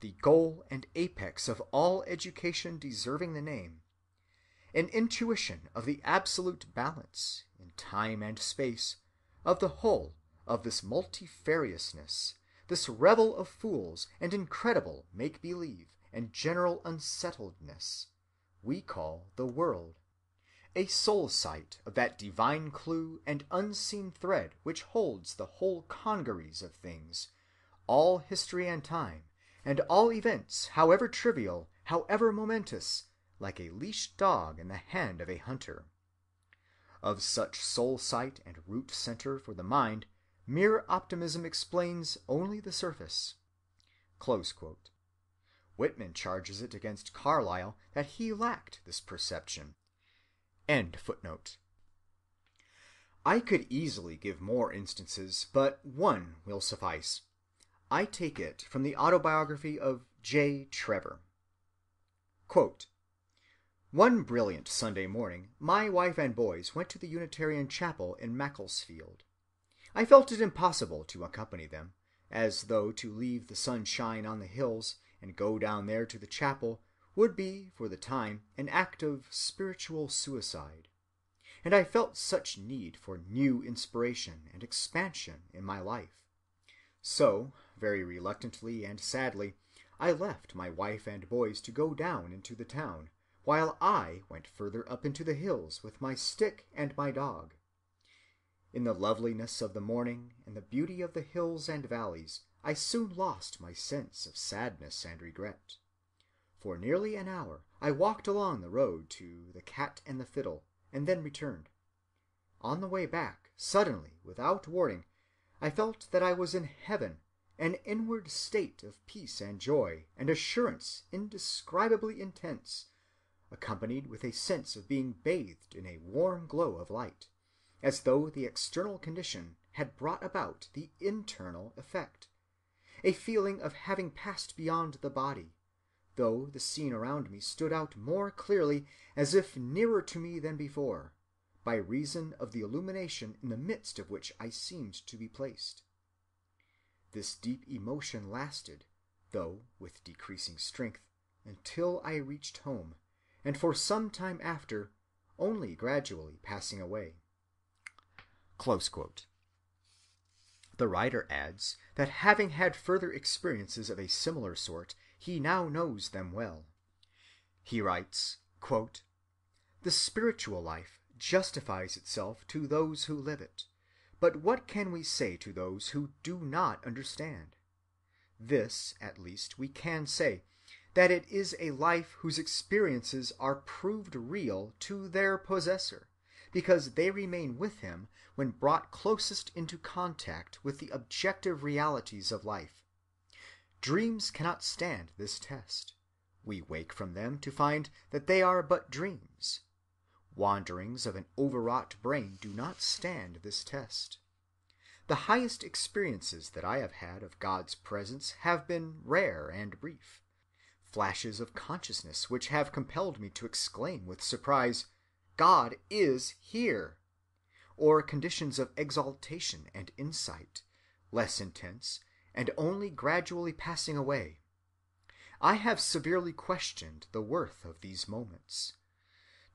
the goal and apex of all education deserving the name, an intuition of the absolute balance, in time and space, of the whole of this multifariousness, this revel of fools and incredible make-believe and general unsettledness, we call the world, a soul-sight of that divine clue and unseen thread which holds the whole congeries of things, all history and time, and all events, however trivial, however momentous, like a leashed dog in the hand of a hunter. Of such soul-sight and root-center for the mind, mere optimism explains only the surface." Close quote. Whitman charges it against Carlyle that he lacked this perception. End footnote. I could easily give more instances, but one will suffice. I take it from the autobiography of J. Trevor. Quote, "One brilliant Sunday morning, my wife and boys went to the Unitarian chapel in Macclesfield. I felt it impossible to accompany them, as though to leave the sunshine on the hills and go down there to the chapel would be, for the time, an act of spiritual suicide. And I felt such need for new inspiration and expansion in my life. So, very reluctantly and sadly, I left my wife and boys to go down into the town, while I went further up into the hills with my stick and my dog. In the loveliness of the morning and the beauty of the hills and valleys, I soon lost my sense of sadness and regret. For nearly an hour I walked along the road to the Cat and the Fiddle, and then returned. On the way back, suddenly, without warning, I felt that I was in heaven, an inward state of peace and joy and assurance indescribably intense, accompanied with a sense of being bathed in a warm glow of light, as though the external condition had brought about the internal effect, a feeling of having passed beyond the body, though the scene around me stood out more clearly as if nearer to me than before, by reason of the illumination in the midst of which I seemed to be placed. This deep emotion lasted, though with decreasing strength, until I reached home, and for some time after, only gradually passing away." Close quote. The writer adds that having had further experiences of a similar sort, he now knows them well. He writes, quote, "The spiritual life justifies itself to those who live it, but what can we say to those who do not understand? This, at least, we can say, that it is a life whose experiences are proved real to their possessor, because they remain with him when brought closest into contact with the objective realities of life. Dreams cannot stand this test. We wake from them to find that they are but dreams. Wanderings of an overwrought brain do not stand this test. The highest experiences that I have had of God's presence have been rare and brief. Flashes of consciousness which have compelled me to exclaim with surprise, 'God is here!' or conditions of exaltation and insight, less intense and only gradually passing away. I have severely questioned the worth of these moments.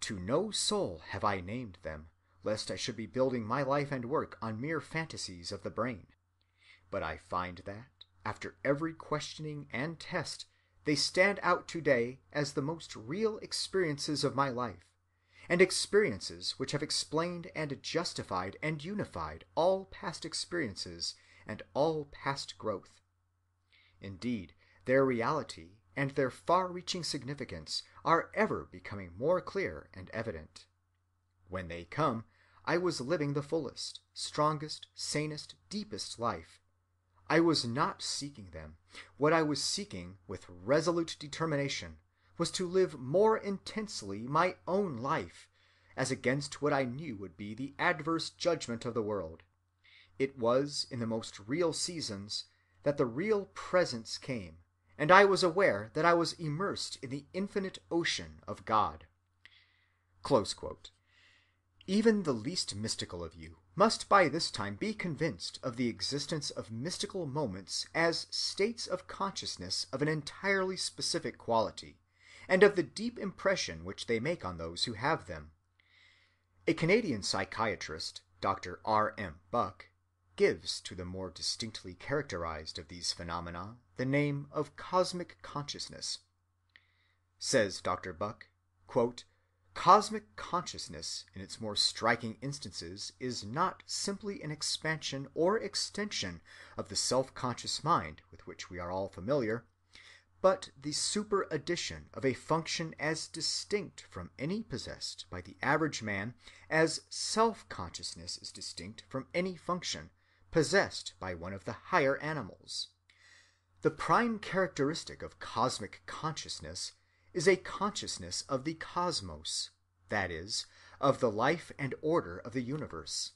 To no soul have I named them, lest I should be building my life and work on mere fantasies of the brain. But I find that, after every questioning and test, they stand out today as the most real experiences of my life, and experiences which have explained and justified and unified all past experiences and all past growth. Indeed, their reality and their far-reaching significance are ever becoming more clear and evident. When they come, I was living the fullest, strongest, sanest, deepest life. I was not seeking them. What I was seeking with resolute determination was to live more intensely my own life, as against what I knew would be the adverse judgment of the world. It was in the most real seasons that the real presence came, and I was aware that I was immersed in the infinite ocean of God." Close quote. Even the least mystical of you must by this time be convinced of the existence of mystical moments as states of consciousness of an entirely specific quality, and of the deep impression which they make on those who have them. A Canadian psychiatrist, Dr. R.M. Buck, gives to the more distinctly characterized of these phenomena the name of cosmic consciousness. Says Dr. Buck, quote, "Cosmic consciousness in its more striking instances is not simply an expansion or extension of the self-conscious mind with which we are all familiar, but the superaddition of a function as distinct from any possessed by the average man as self-consciousness is distinct from any function possessed by one of the higher animals. The prime characteristic of cosmic consciousness is a consciousness of the cosmos, that is, of the life and order of the universe.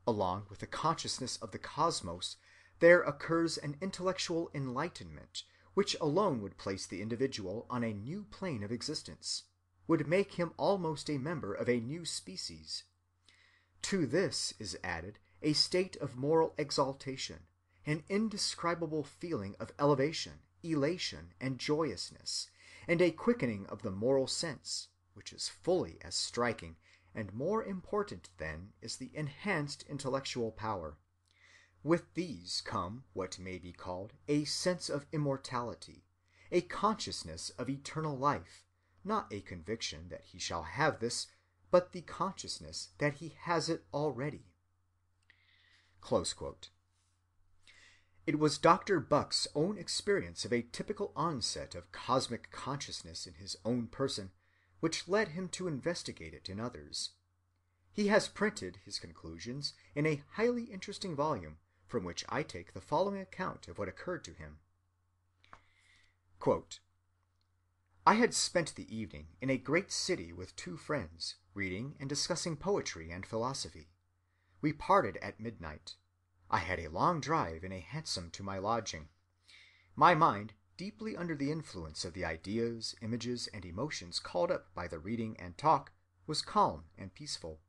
Along with the consciousness of the cosmos, there occurs an intellectual enlightenment which alone would place the individual on a new plane of existence, would make him almost a member of a new species. To this is added a state of moral exaltation, an indescribable feeling of elevation, elation, and joyousness, and a quickening of the moral sense, which is fully as striking, and more important than is the enhanced intellectual power. With these come what may be called a sense of immortality, a consciousness of eternal life, not a conviction that he shall have this, but the consciousness that he has it already." Close quote. It was Dr. Buck's own experience of a typical onset of cosmic consciousness in his own person which led him to investigate it in others. He has printed his conclusions in a highly interesting volume, from which I take the following account of what occurred to him. Quote, "I had spent the evening in a great city with two friends, reading and discussing poetry and philosophy. We parted at midnight. I had a long drive in a hansom to my lodging. My mind, deeply under the influence of the ideas, images, and emotions called up by the reading and talk, was calm and peaceful.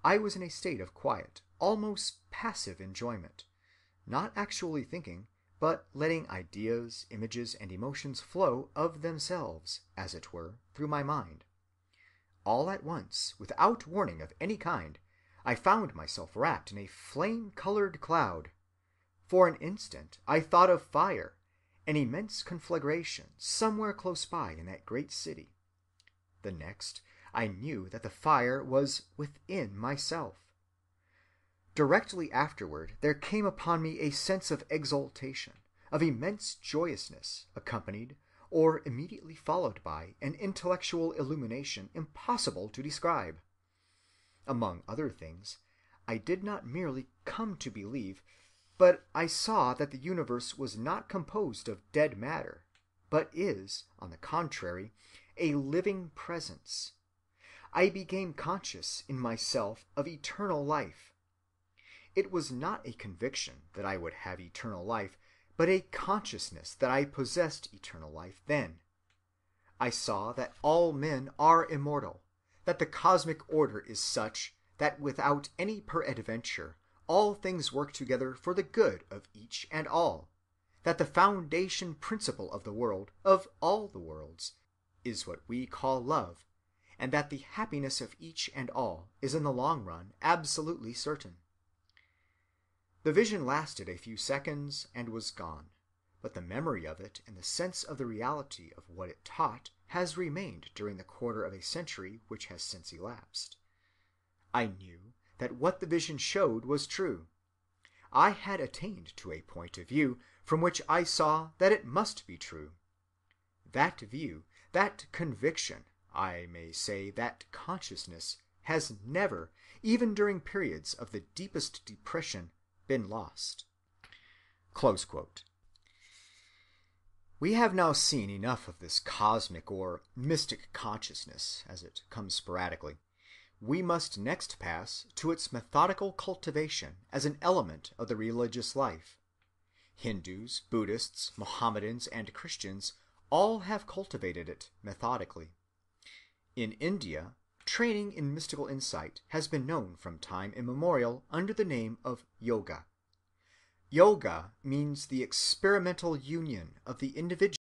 I was in a state of quiet, almost passive enjoyment, not actually thinking, but letting ideas, images, and emotions flow of themselves, as it were, through my mind. All at once, without warning of any kind, I found myself wrapped in a flame-colored cloud. For an instant I thought of fire, an immense conflagration somewhere close by in that great city. The next, I knew that the fire was within myself. Directly afterward there came upon me a sense of exaltation, of immense joyousness, accompanied, or immediately followed by, an intellectual illumination impossible to describe. Among other things, I did not merely come to believe, but I saw that the universe was not composed of dead matter, but is, on the contrary, a living presence. I became conscious in myself of eternal life. It was not a conviction that I would have eternal life, but a consciousness that I possessed eternal life then. I saw that all men are immortal, that the cosmic order is such that without any peradventure all things work together for the good of each and all, that the foundation principle of the world, of all the worlds, is what we call love, and that the happiness of each and all is in the long run absolutely certain. The vision lasted a few seconds and was gone, but the memory of it and the sense of the reality of what it taught has remained during the quarter of a century which has since elapsed. I knew that what the vision showed was true. I had attained to a point of view from which I saw that it must be true. That view, that conviction, I may say that consciousness, has never, even during periods of the deepest depression, been lost." Close quote. We have now seen enough of this cosmic or mystic consciousness, as it comes sporadically. We must next pass to its methodical cultivation as an element of the religious life. Hindus, Buddhists, Mohammedans, and Christians all have cultivated it methodically. In India, training in mystical insight has been known from time immemorial under the name of yoga. Yoga means the experimental union of the individual